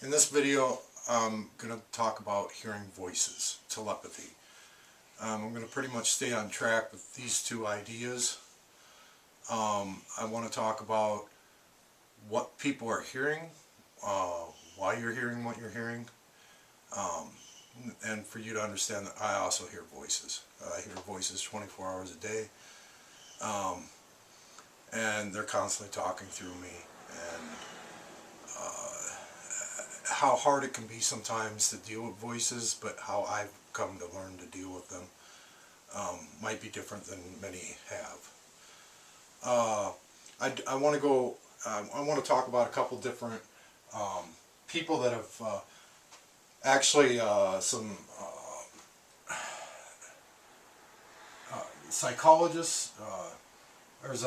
In this video, I'm going to talk about hearing voices, telepathy. I'm going to pretty much stay on track with these two ideas. I want to talk about what people are hearing, why you're hearing what you're hearing, and for you to understand that I also hear voices. I hear voices 24 hours a day, and they're constantly talking through me, and how hard it can be sometimes to deal with voices, but how I've come to learn to deal with them might be different than many have. I want to go. I want to talk about a couple different people that have actually some psychologists. There's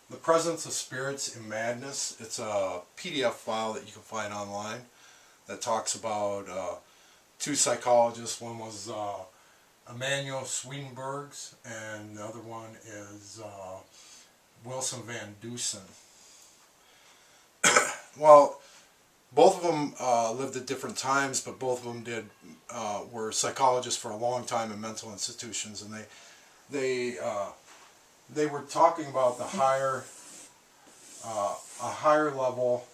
the Presence of Spirits in Madness. It's a PDF file that you can find online that talks about two psychologists. One was Emanuel Swedenborg's, and the other one is Wilson Van Dusen. Well, both of them lived at different times, but both of them were psychologists for a long time in mental institutions, and they were talking about the a higher level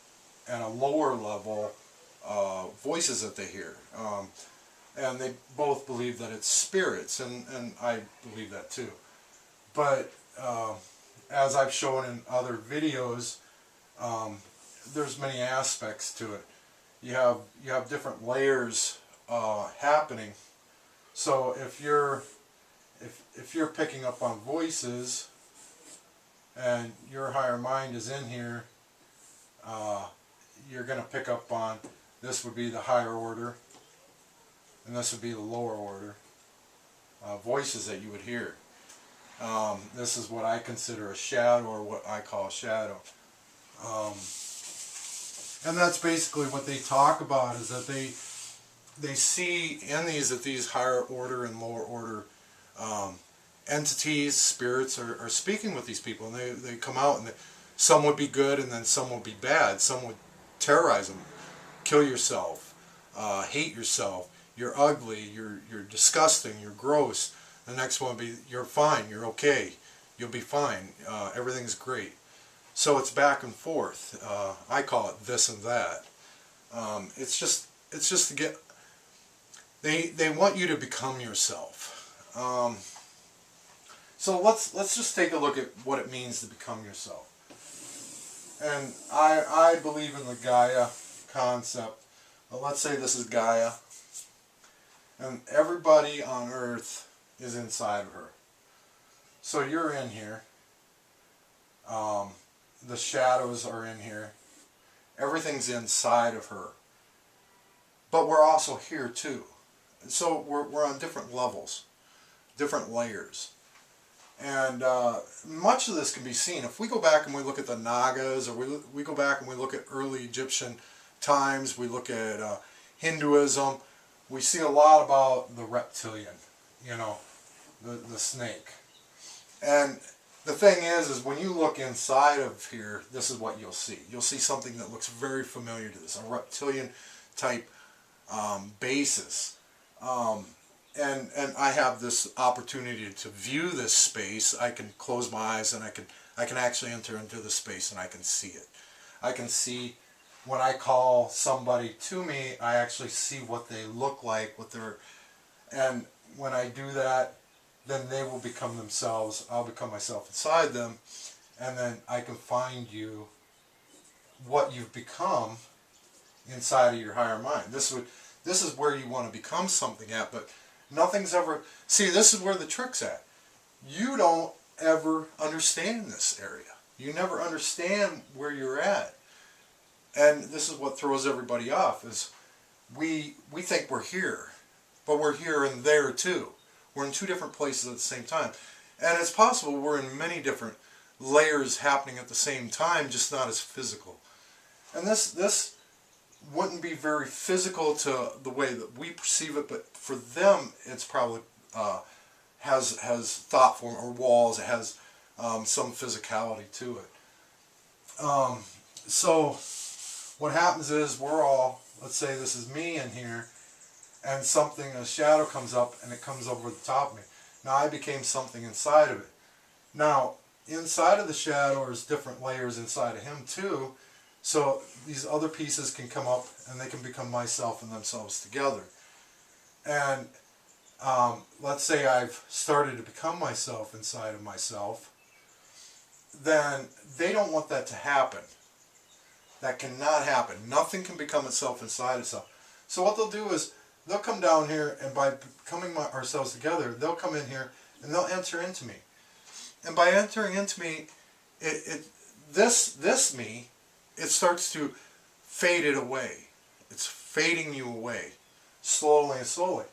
and a lower level voices that they hear. And they both believe that it's spirits, and I believe that too. But as I've shown in other videos, there's many aspects to it. You have different layers happening. So if you're picking up on voices and your higher mind is in here, you're going to pick up on, this would be the higher order and this would be the lower order voices that you would hear. This is what I consider a shadow, or what I call a shadow. And that's basically what they talk about, is that they see in these higher order and lower order entities, spirits are speaking with these people, and they come out, and some would be good and then some would be bad. Some would terrorize them, kill yourself, hate yourself, you're ugly, you're disgusting, you're gross. The next one would be, you're fine, you're okay, you'll be fine, everything's great. So it's back and forth. I call it this and that. It's just to get, they want you to become yourself. So let's just take a look at what it means to become yourself. And I believe in the Gaia concept. Well, let's say this is Gaia, and everybody on Earth is inside of her. So you're in here. The shadows are in here. Everything's inside of her. But we're also here too. So we're on different levels, different layers. And much of this can be seen. If we go back and we look at the Nagas, or we go back and we look at early Egyptian times, we look at Hinduism, we see a lot about the reptilian, the snake. And the thing is when you look inside of here, this is what you'll see. You'll see something that looks very familiar to this, a reptilian type basis. And I have this opportunity to view this space. I can close my eyes and I can actually enter into the space and I can see it. I can see, when I call somebody to me, I actually see what they look like, and when I do that, then they will become themselves. I'll become myself inside them, and then I can find you what you've become inside of your higher mind. This is where you want to become something at, but nothing's ever... See, this is where the trick's at. You don't ever understand this area. You never understand where you're at. And this is what throws everybody off, is we think we're here, but we're here and there too. We're in two different places at the same time. And it's possible we're in many different layers happening at the same time, just not as physical. And this wouldn't be very physical to the way that we perceive it, but for them it's probably has thought form or walls. It has some physicality to it. So what happens is we're all, let's say this is me in here, and a shadow comes up and it comes over the top of me. Now I became something inside of it. Now, inside of the shadow there's different layers inside of him too, so these other pieces can come up and they can become myself and themselves together. And let's say I've started to become myself inside of myself, then they don't want that to happen. That cannot happen. Nothing can become itself inside itself. So what they'll do is they'll come down here, and by becoming ourselves together, they'll come in here and they'll enter into me. And by entering into me, this me, it starts to fade it away. It's fading you away, slowly and slowly.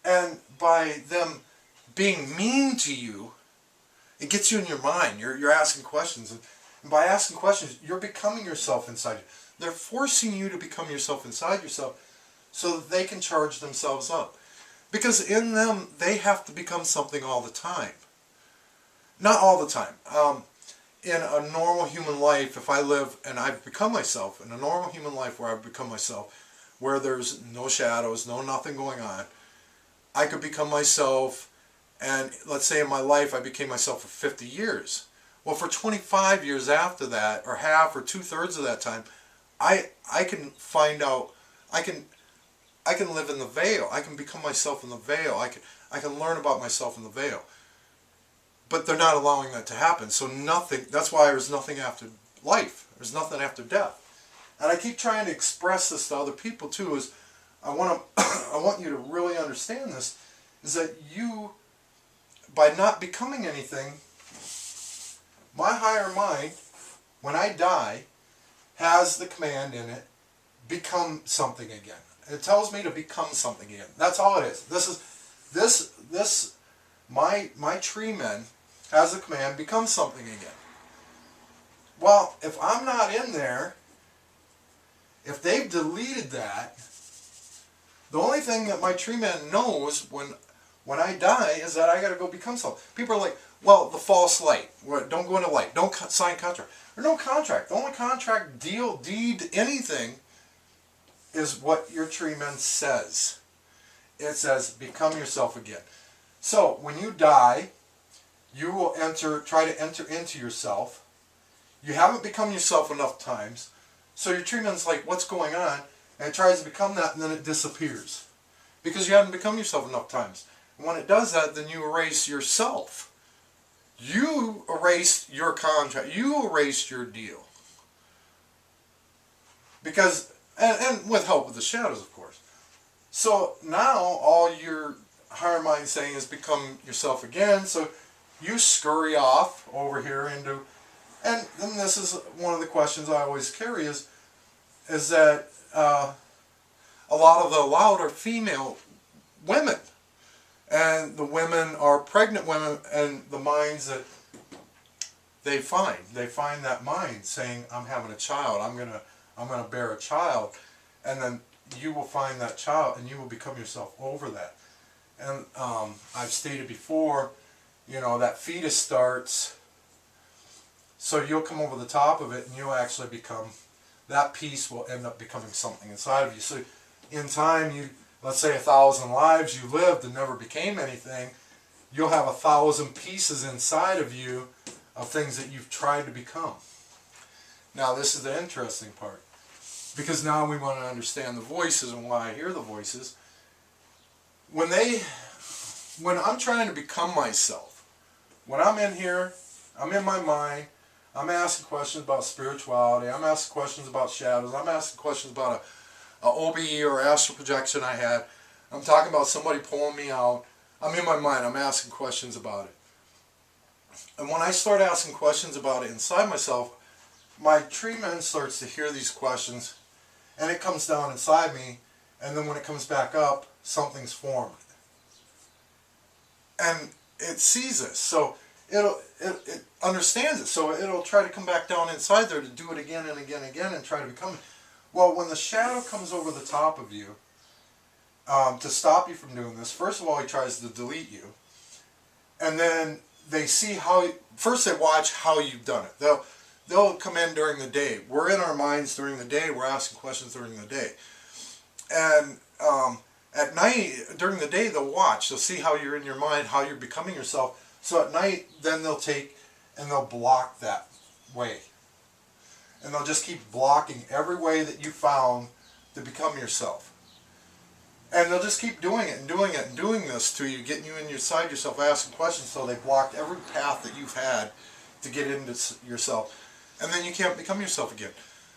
And by them being mean to you, it gets you in your mind. You're asking questions. And by asking questions, you're becoming yourself inside you. They're forcing you to become yourself inside yourself so that they can charge themselves up. Because in them, they have to become something all the time. Not all the time. In a normal human life, if I live and I've become myself, in a normal human life where I've become myself, where there's no shadows, no nothing going on, I could become myself, and let's say in my life I became myself for 50 years. Well, for 25 years after that, or half or 2/3 of that time, I can find out, I can live in the veil. I can become myself in the veil. I can learn about myself in the veil. But they're not allowing that to happen. So nothing, that's why there's nothing after life. There's nothing after death. And I keep trying to express this to other people too, is I want you to really understand this, is that you, by not becoming anything, my higher mind, when I die, has the command in it, become something again. It tells me to become something again. That's all it is. My tree men has the command, become something again. Well, if I'm not in there, if they've deleted that, the only thing that my tree man knows when I die is that I got to go become something. People are like, well, the false light. Don't go into light. Don't sign contract. There's no contract. The only contract, deed, anything is what your tree man says. It says, become yourself again. So when you die, you will try to enter into yourself. You haven't become yourself enough times. So your tree man's like, what's going on? And it tries to become that, and then it disappears. Because you haven't become yourself enough times. And when it does that, then you erase yourself. You erased your contract. You erased your deal. Because, and with help of the shadows, of course. So now all your higher mind saying is become yourself again. So you scurry off over here into, and then this is one of the questions I always carry is that a lot of the allowed are female women. And the women are pregnant women, and the minds that they find that mind saying, I'm having a child, I'm gonna bear a child, and then you will find that child and you will become yourself over that. And I've stated before, you know, that fetus starts, so you'll come over the top of it and you'll actually become, that piece will end up becoming something inside of you. So in time, let's say 1,000 lives you lived and never became anything, you'll have 1,000 pieces inside of you of things that you've tried to become. Now this is the interesting part, because now we want to understand the voices and why I hear the voices. When I'm trying to become myself, when I'm in here, I'm in my mind, I'm asking questions about spirituality, I'm asking questions about shadows, I'm asking questions about a OBE or astral projection I had, I'm talking about somebody pulling me out, I'm in my mind, I'm asking questions about it. And when I start asking questions about it inside myself, my tree man starts to hear these questions, and it comes down inside me, and then when it comes back up, something's formed. And it sees this, so it understands it, so it'll try to come back down inside there to do it again and again and again and try to become it. Well, when the shadow comes over the top of you, to stop you from doing this, first of all, he tries to delete you, and then they see how, first they watch how you've done it. they'll come in during the day. We're in our minds during the day. We're asking questions during the day. And at night, during the day, they'll watch. They'll see how you're in your mind, how you're becoming yourself. So at night, then they'll take and they'll block that way. And they'll just keep blocking every way that you found to become yourself. And they'll just keep doing it and doing it and doing this to you, getting you inside yourself, asking questions, so they blocked every path that you've had to get into yourself. And then you can't become yourself again.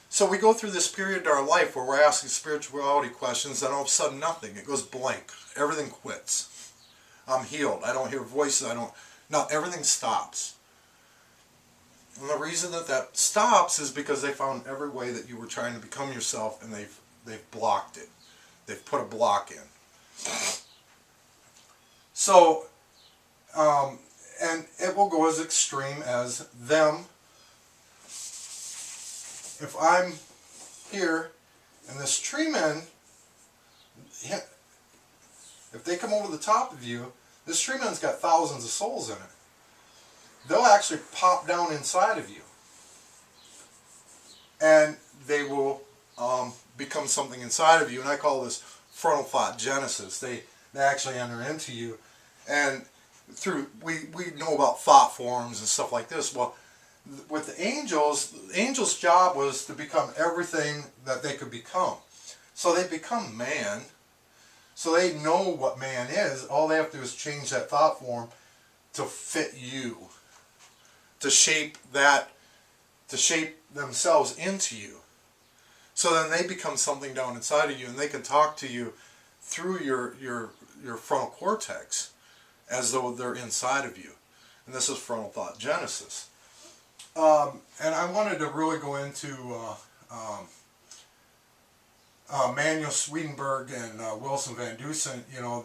So we go through this period in our life where we're asking spirituality questions, and all of a sudden nothing. It goes blank. Everything quits. I'm healed. I don't hear voices. Everything stops. And the reason that that stops is because they found every way that you were trying to become yourself, and they've blocked it. They've put a block in. So, and it will go as extreme as them. If I'm here and this tree man, if they come over the top of you, this tree man's got thousands of souls in it. They'll actually pop down inside of you. And they will become something inside of you. And I call this frontal thought genesis. They actually enter into you. And through, we know about thought forms and stuff like this. Well, with the angels' job was to become everything that they could become. So they become man. So they know what man is. All they have to do is change that thought form to fit you. To shape themselves into you. So then they become something down inside of you, and they can talk to you through your frontal cortex as though they're inside of you. And this is frontal thought genesis. And I wanted to really go into Manuel Swedenborg and Wilson Van Dusen. You know,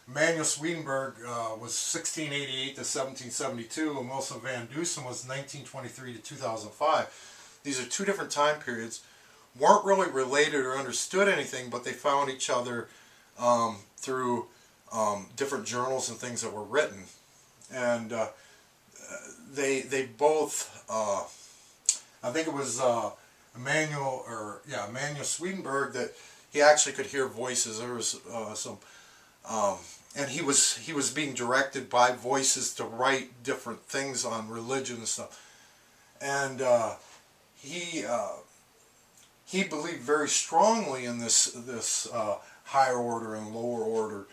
Manuel Swedenborg was 1688 to 1772, and Wilson Van Dusen was 1923 to 2005. These are two different time periods. Weren't really related or understood anything, but they found each other through different journals and things that were written. And they both, I think it was Manuel Swedenborg, that he actually could hear voices. There was and he was being directed by voices to write different things on religion and stuff. And he believed very strongly in this higher order and lower order.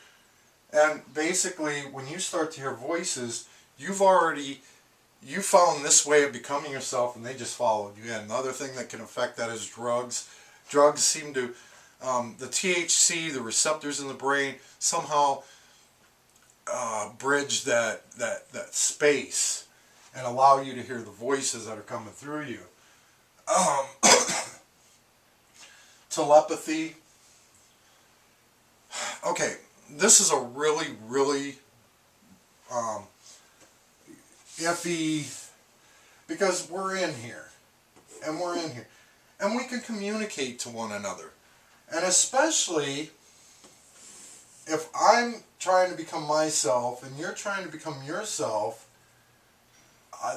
And basically, when you start to hear voices, you found this way of becoming yourself, and they just followed you in. Another thing that can affect that is drugs. Drugs seem to, the THC, the receptors in the brain, somehow bridge that space and allow you to hear the voices that are coming through you. Telepathy. Okay, this is a really, really iffy, because we're in here, and we can communicate to one another. And especially if I'm trying to become myself and you're trying to become yourself,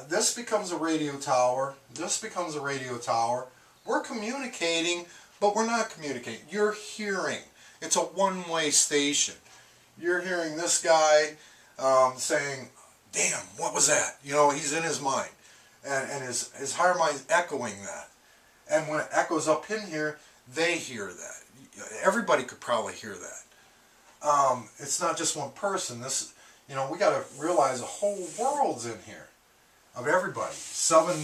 this becomes a radio tower. This becomes a radio tower. We're communicating, but we're not communicating. You're hearing. It's a one-way station. You're hearing this guy saying, damn, what was that? You know, he's in his mind. And his higher mind's echoing that. And when it echoes up in here, they hear that. Everybody could probably hear that. It's not just one person. This, you know, we got to realize a whole world's in here of everybody. 7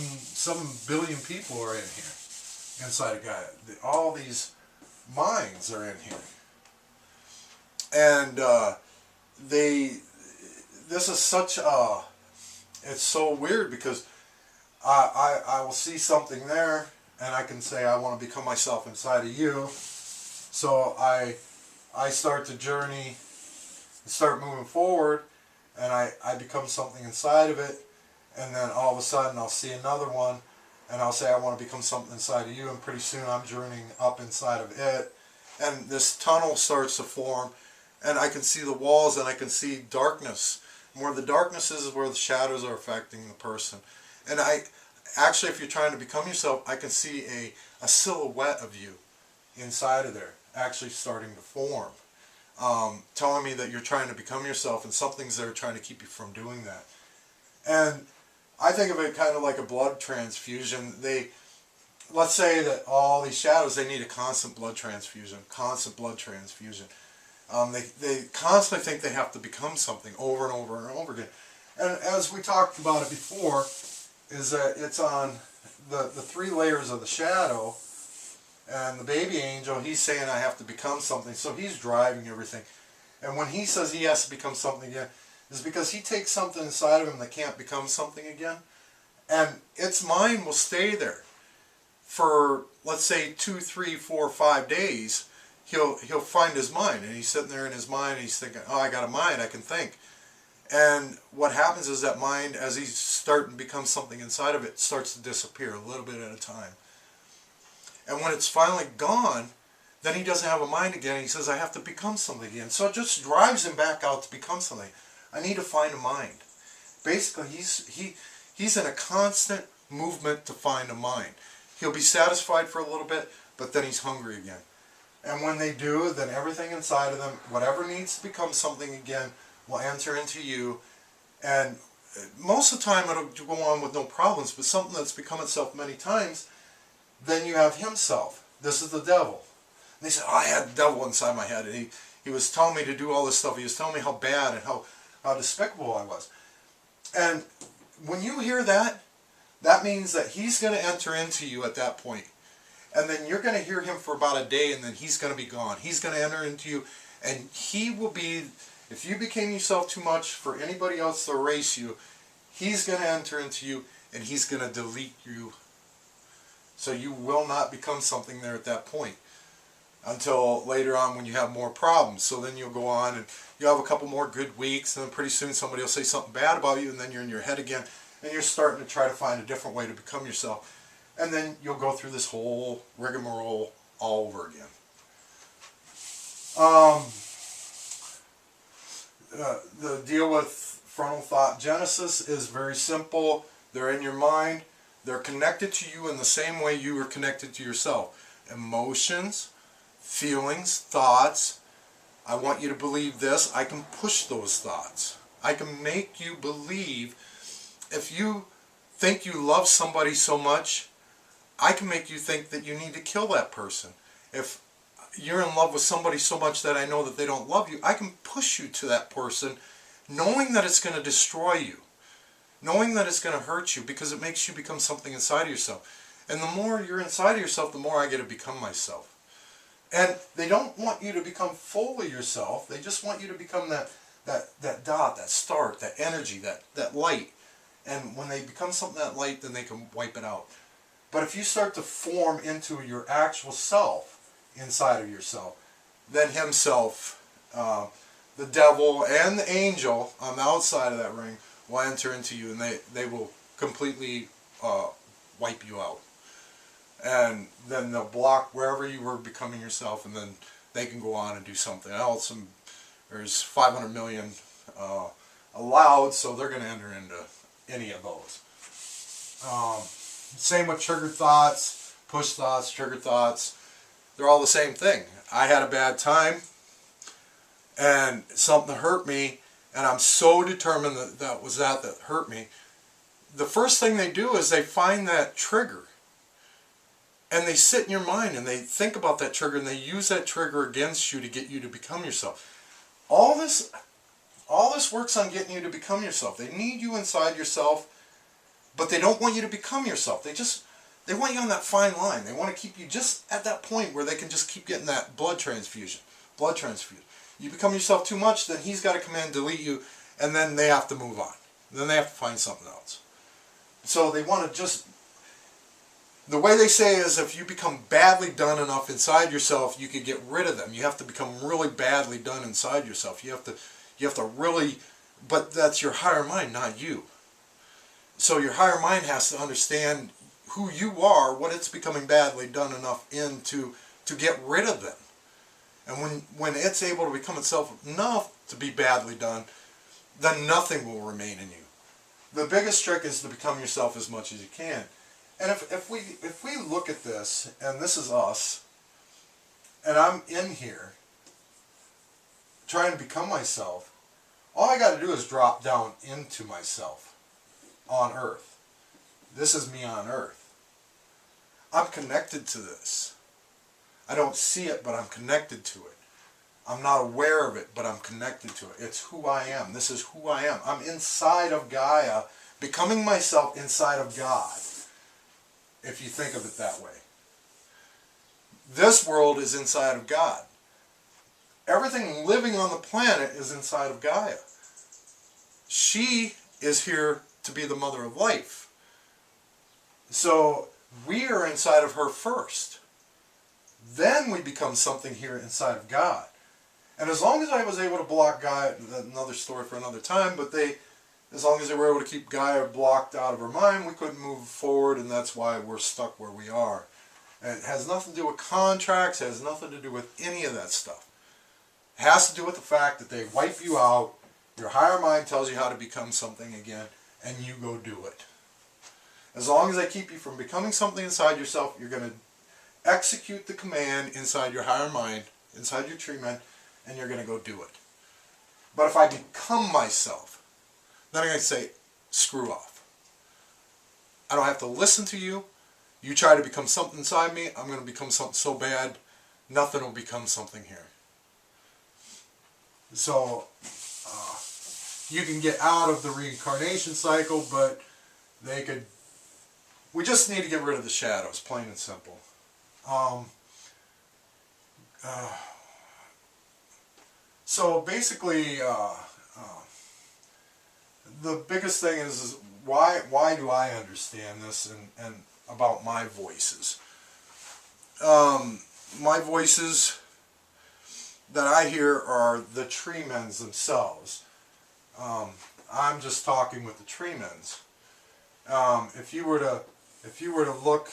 billion people are in here inside a guy. All these minds are in here, and this is such a. It's so weird because I will see something there, and I can say I want to become myself inside of you. So I start the journey, start moving forward, and I become something inside of it, and then all of a sudden I'll see another one, and I'll say I want to become something inside of you, and pretty soon I'm journeying up inside of it, and this tunnel starts to form, and I can see the walls, and I can see darkness. And where the darkness is where the shadows are affecting the person. And actually, if you're trying to become yourself, I can see a silhouette of you inside of there, actually starting to form. Telling me that you're trying to become yourself, and something's there trying to keep you from doing that. And I think of it kind of like a blood transfusion. Let's say that all these shadows, they need a constant blood transfusion, constant blood transfusion. They constantly think they have to become something over and over and over again. And as we talked about it before, is that it's on the 3 layers of the shadow, and the baby angel, he's saying I have to become something, so he's driving everything. And when he says he has to become something again, is because he takes something inside of him that can't become something again, and its mind will stay there for, let's say, 2, 3, 4, 5 days. He'll find his mind, and he's sitting there in his mind, and he's thinking, oh, I got a mind, I can think. And what happens is that mind, as he's starting to become something inside of it, starts to disappear a little bit at a time. And when it's finally gone, then he doesn't have a mind again. He says, I have to become something again. So it just drives him back out to become something. I need to find a mind. Basically, he's in a constant movement to find a mind. He'll be satisfied for a little bit, but then he's hungry again. And when they do, then everything inside of them, whatever needs to become something again, will enter into you. And most of the time it'll go on with no problems, but something that's become itself many times, then you have himself. This is the devil. And they said, oh, I had the devil inside my head, and he was telling me to do all this stuff. He was telling me how bad and how despicable I was. And when you hear that, that means that he's going to enter into you at that point. And then you're going to hear him for about a day, and then he's going to be gone. He's going to enter into you, and he will be, if you became yourself too much for anybody else to erase you, he's going to enter into you, and he's going to delete you. So you will not become something there at that point until later on when you have more problems. So then you'll go on and you'll have a couple more good weeks, and then pretty soon somebody will say something bad about you, and then you're in your head again, and you're starting to try to find a different way to become yourself. And then you'll go through this whole rigmarole all over again. The deal with frontal thought genesis is very simple. They're in your mind. They're connected to you in the same way you are connected to yourself. Emotions, feelings, thoughts. I want you to believe this. I can push those thoughts. I can make you believe. If you think you love somebody so much, I can make you think that you need to kill that person. If you're in love with somebody so much that I know that they don't love you, I can push you to that person knowing that it's going to destroy you. Knowing that it's going to hurt you, because it makes you become something inside of yourself. And the more you're inside of yourself, the more I get to become myself. And they don't want you to become fully yourself. They just want you to become that dot, that start, that energy, that light. And when they become something that light, then they can wipe it out. But if you start to form into your actual self inside of yourself, then himself, the devil and the angel on the outside of that ring will enter into you, and they will completely wipe you out. And then they'll block wherever you were becoming yourself, and then they can go on and do something else. And there's 500 million allowed, so they're going to enter into any of those. Same with triggered thoughts, push thoughts, triggered thoughts. They're all the same thing. I had a bad time, and something hurt me, and I'm so determined that that was that hurt me. The first thing they do is they find that trigger, and they sit in your mind and they think about that trigger, and they use that trigger against you to get you to become yourself. All this works on getting you to become yourself. They need you inside yourself, but they don't want you to become yourself. They want you on that fine line. They want to keep you just at that point where they can just keep getting that blood transfusion. You become yourself too much, then he's got to come in and delete you, and then they have to move on. Then they have to find something else. So they want to just... The way they say is if you become badly done enough inside yourself, you can get rid of them. You have to become really badly done inside yourself. You have to really... But that's your higher mind, not you. So your higher mind has to understand who you are, what it's becoming badly done enough into to get rid of them. And when it's able to become itself enough to be badly done, then nothing will remain in you. The biggest trick is to become yourself as much as you can. And if we look at this, and this is us, and I'm in here trying to become myself, all I got to do is drop down into myself on Earth. This is me on Earth. I'm connected to this. I don't see it, but I'm connected to it. I'm not aware of it, but I'm connected to it. It's who I am. This is who I am. I'm inside of Gaia, becoming myself inside of God, if you think of it that way. This world is inside of God. Everything living on the planet is inside of Gaia. She is here to be the mother of life. So we are inside of her first. Then we become something here inside of God. And as long as I was able to block Gaia, another story for another time, but as long as they were able to keep Gaia blocked out of her mind, we couldn't move forward, and that's why we're stuck where we are. And it has nothing to do with contracts, it has nothing to do with any of that stuff. It has to do with the fact that they wipe you out, your higher mind tells you how to become something again, and you go do it. As long as they keep you from becoming something inside yourself, you're going to execute the command inside your higher mind, inside your tree mind, and you're going to go do it. But if I become myself, then I'm going to say, screw off. I don't have to listen to you. You try to become something inside me, I'm going to become something so bad, nothing will become something here. So, you can get out of the reincarnation cycle, but we just need to get rid of the shadows, plain and simple. So basically, the biggest thing is why do I understand this and about my voices? My voices that I hear are the tree men's themselves. I'm just talking with the tree men's. If you were to look,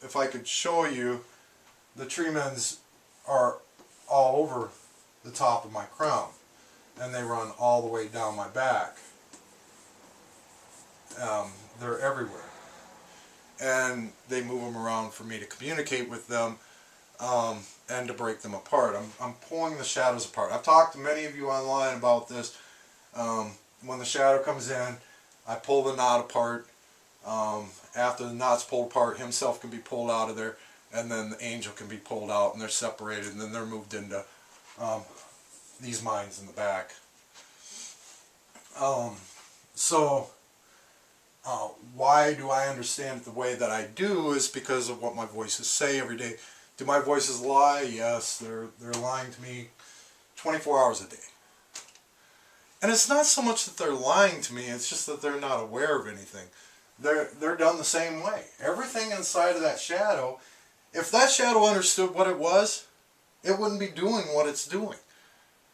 if I could show you, the tree men's are all over the top of my crown, and they run all the way down my back. They're everywhere, and they move them around for me to communicate with them and to break them apart. I'm pulling the shadows apart. I've talked to many of you online about this. When the shadow comes in, I pull the knot apart. After the knot's pulled apart, himself can be pulled out of there, and then the angel can be pulled out, and they're separated, and then they're moved into these minds in the back. Why do I understand it the way that I do is because of what my voices say every day. Do my voices lie? Yes, they're lying to me 24 hours a day. And it's not so much that they're lying to me, it's just that they're not aware of anything. They're done the same way. Everything inside of that shadow, if that shadow understood what it was, it wouldn't be doing what it's doing.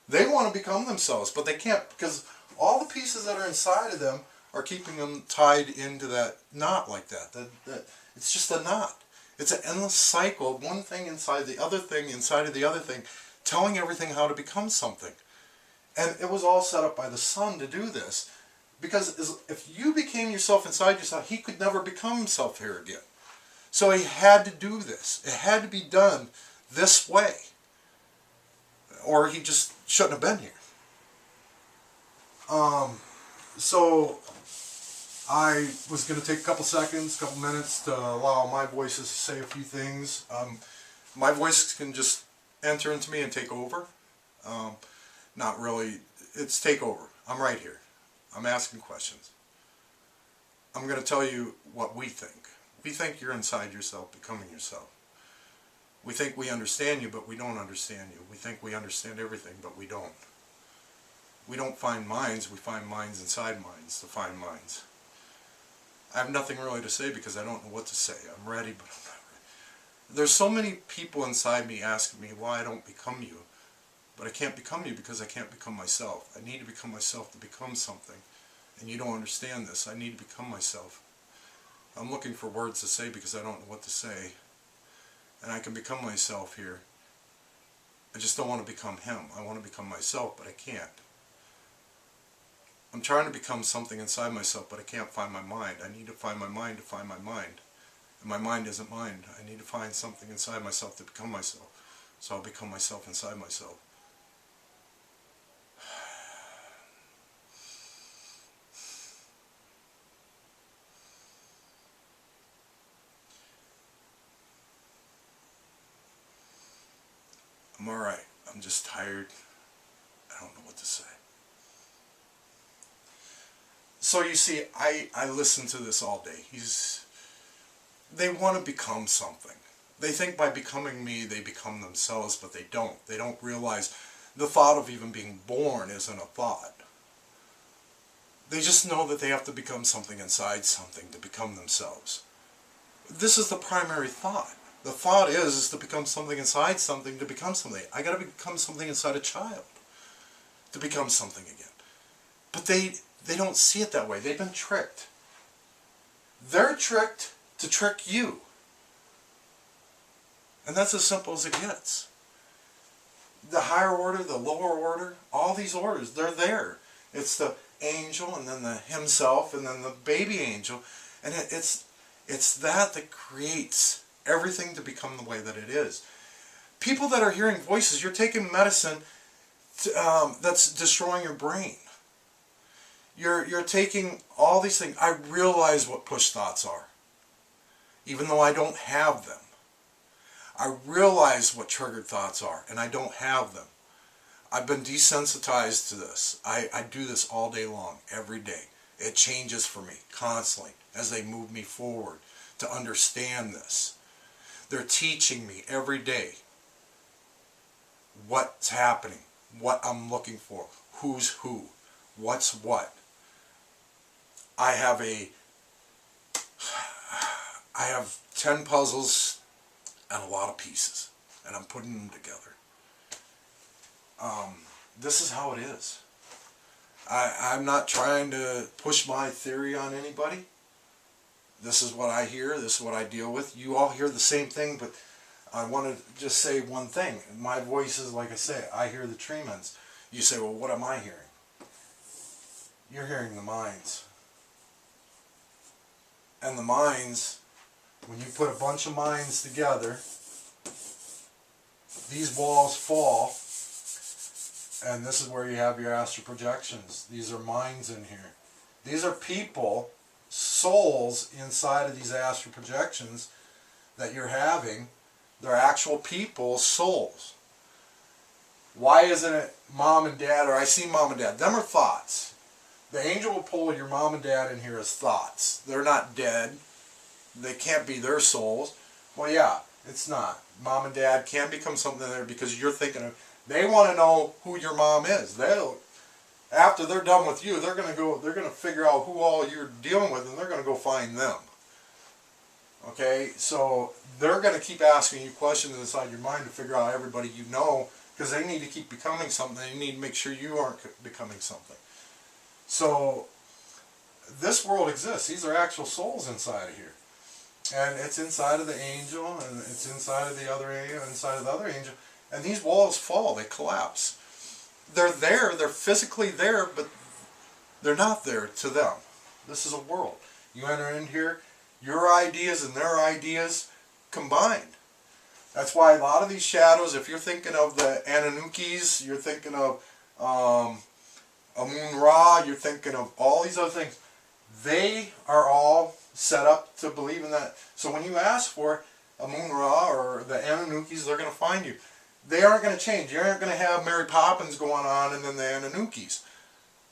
They want to become themselves, but they can't, because all the pieces that are inside of them are keeping them tied into that knot like that. It's just a knot. It's an endless cycle of one thing inside the other thing, inside of the other thing, telling everything how to become something. And it was all set up by the sun to do this. Because if you became yourself inside yourself, he could never become himself here again. So he had to do this. It had to be done this way. Or he just shouldn't have been here. So I was going to take a couple minutes to allow my voices to say a few things. My voice can just enter into me and take over. Not really, it's take over. I'm right here. I'm asking questions. I'm going to tell you what we think. We think you're inside yourself, becoming yourself. We think we understand you, but we don't understand you. We think we understand everything, but we don't. We don't find minds, we find minds inside minds to find minds. I have nothing really to say because I don't know what to say. I'm ready, but I'm not ready. There's so many people inside me asking me why I don't become you. But I can't become you because I can't become myself. I need to become myself to become something. And you don't understand this. I need to become myself. I'm looking for words to say because I don't know what to say. And I can become myself here. I just don't want to become him. I want to become myself, but I can't. I'm trying to become something inside myself, but I can't find my mind. I need to find my mind to find my mind. And my mind isn't mind. I need to find something inside myself to become myself. So I'll become myself inside myself. I'm alright. I'm just tired. I don't know what to say. So you see, I listen to this all day. They want to become something. They think by becoming me, they become themselves, but they don't. They don't realize the thought of even being born isn't a thought. They just know that they have to become something inside something to become themselves. This is the primary thought. The thought is to become something inside something to become something. I got to become something inside a child to become something again. But they don't see it that way. They've been tricked. They're tricked to trick you. And that's as simple as it gets. The higher order, the lower order, all these orders, they're there. It's the angel, and then the himself, and then the baby angel. And it's that creates everything to become the way that it is. People that are hearing voices, you're taking medicine that's destroying your brain. You're taking all these things. I realize what push thoughts are, even though I don't have them. I realize what triggered thoughts are, and I don't have them. I've been desensitized to this. I do this all day long, every day. It changes for me constantly as they move me forward to understand this. They're teaching me every day what's happening, what I'm looking for, who's who, what's what. I have 10 puzzles and a lot of pieces, and I'm putting them together. This is how it is. I'm not trying to push my theory on anybody. This is what I hear. This is what I deal with. You all hear the same thing, but I want to just say one thing. My voice is, like I say, I hear the tremens. You say, well, what am I hearing? You're hearing the minds. And the minds, when you put a bunch of minds together, these walls fall, and this is where you have your astral projections. These are minds in here. These are people, souls inside of these astral projections that you're having. They're actual people, souls. Why isn't it mom and dad, or I see mom and dad? Them are thoughts. The angel will pull your mom and dad in here as thoughts. They're not dead. They can't be their souls. Well, yeah, it's not. Mom and dad can become something there because you're thinking of, they want to know who your mom is. After they're done with you, they're going to figure out who all you're dealing with, and they're going to go find them. Okay, so they're going to keep asking you questions inside your mind to figure out everybody you know, because they need to keep becoming something. They need to make sure you aren't becoming something. So this world exists. These are actual souls inside of here. And it's inside of the angel, and it's inside of the other angel, inside of the other angel. And these walls fall, they collapse. They're there, they're physically there, but they're not there to them. This is a world. You enter in here, your ideas and their ideas combined. That's why a lot of these shadows, if you're thinking of the Anunnakis, you're thinking of Amun-Ra, you're thinking of all these other things, they are all set up to believe in that. So when you ask for Amun-Ra or the Anunnakis, they're going to find you. They aren't going to change. You aren't going to have Mary Poppins going on and then the Anunnakis.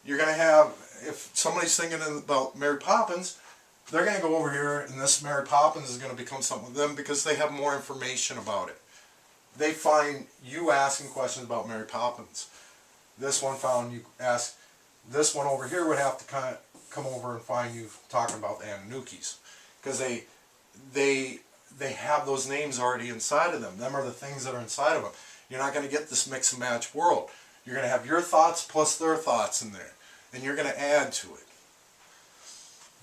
You're going to have, if somebody's thinking about Mary Poppins, they're going to go over here and this Mary Poppins is going to become something with them because they have more information about it. They find you asking questions about Mary Poppins. This one found you ask, this one over here would have to kind of come over and find you talking about the Anunnakis. Because they have those names already inside of them. Them are the things that are inside of them. You're not going to get this mix and match world. You're going to have your thoughts plus their thoughts in there. And you're going to add to it.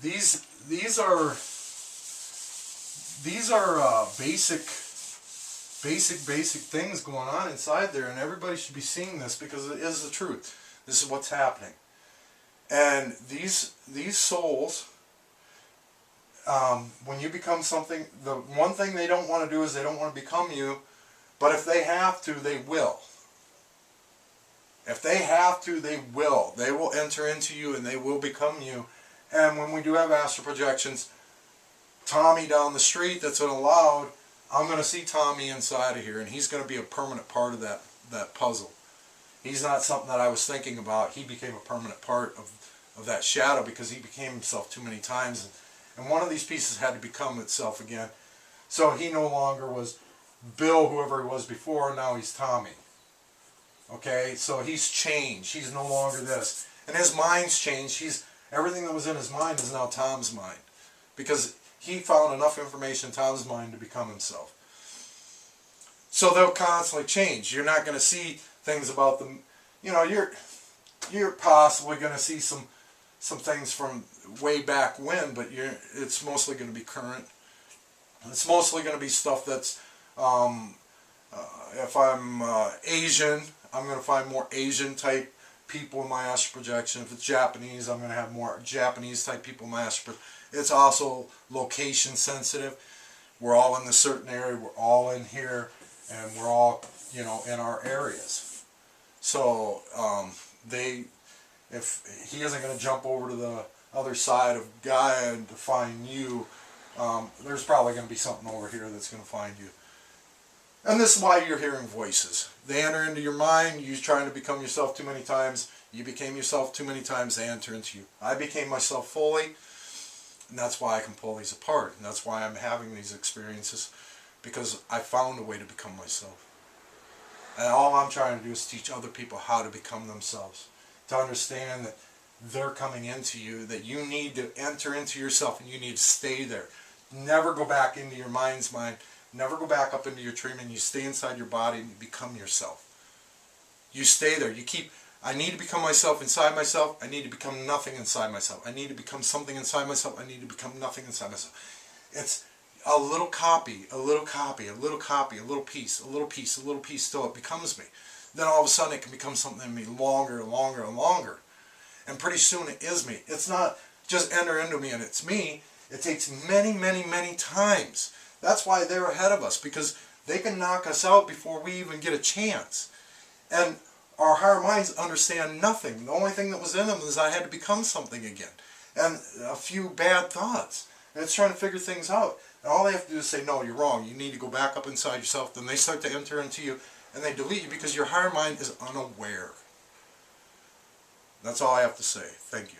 These are basic things going on inside there, and everybody should be seeing this because it is the truth. This is what's happening. And these souls, when you become something, the one thing they don't want to do is they don't want to become you, but if they have to, they will. If they have to, they will. They will enter into you and they will become you. And when we do have astral projections, Tommy down the street that's unallowed, I'm going to see Tommy inside of here, and he's going to be a permanent part of that puzzle. He's not something that I was thinking about. He became a permanent part of that shadow because he became himself too many times. And one of these pieces had to become itself again. So he no longer was Bill, whoever he was before, now he's Tommy. Okay, so he's changed. He's no longer this. And his mind's changed. Everything that was in his mind is now Tom's mind. Because he found enough information in Tom's mind to become himself. So they'll constantly change. You're not going to see things about them. You know, you're possibly going to see some things from way back when, but it's mostly going to be current. It's mostly going to be stuff that's, if I'm Asian, I'm going to find more Asian type people in my astral projection. If it's Japanese, I'm going to have more Japanese type people in my astral projection. It's also location sensitive. We're all in a certain area. We're all in here, and we're all, you know, in our areas. So if he isn't going to jump over to the other side of Gaia and to find you, there's probably going to be something over here that's going to find you. And this is why you're hearing voices. They enter into your mind. You're trying to become yourself too many times. You became yourself too many times. They enter into you. I became myself fully. And that's why I can pull these apart. And that's why I'm having these experiences. Because I found a way to become myself. And all I'm trying to do is teach other people how to become themselves. To understand that they're coming into you. That you need to enter into yourself and you need to stay there. Never go back into your mind's mind. Never go back up into your dreaming. You stay inside your body and you become yourself. You stay there. You keep... I need to become myself inside myself. I need to become nothing inside myself. I need to become something inside myself. I need to become nothing inside myself. It's a little copy, a little copy, a little copy, a little piece, a little piece, a little piece till it becomes me. Then all of a sudden it can become something in me longer and longer and longer. And pretty soon it is me. It's not just enter into me and it's me. It takes many, many, many times. That's why they're ahead of us, because they can knock us out before we even get a chance. And our higher minds understand nothing. The only thing that was in them is I had to become something again. And a few bad thoughts. And it's trying to figure things out. And all they have to do is say, no, you're wrong. You need to go back up inside yourself. Then they start to enter into you. And they delete you because your higher mind is unaware. That's all I have to say. Thank you.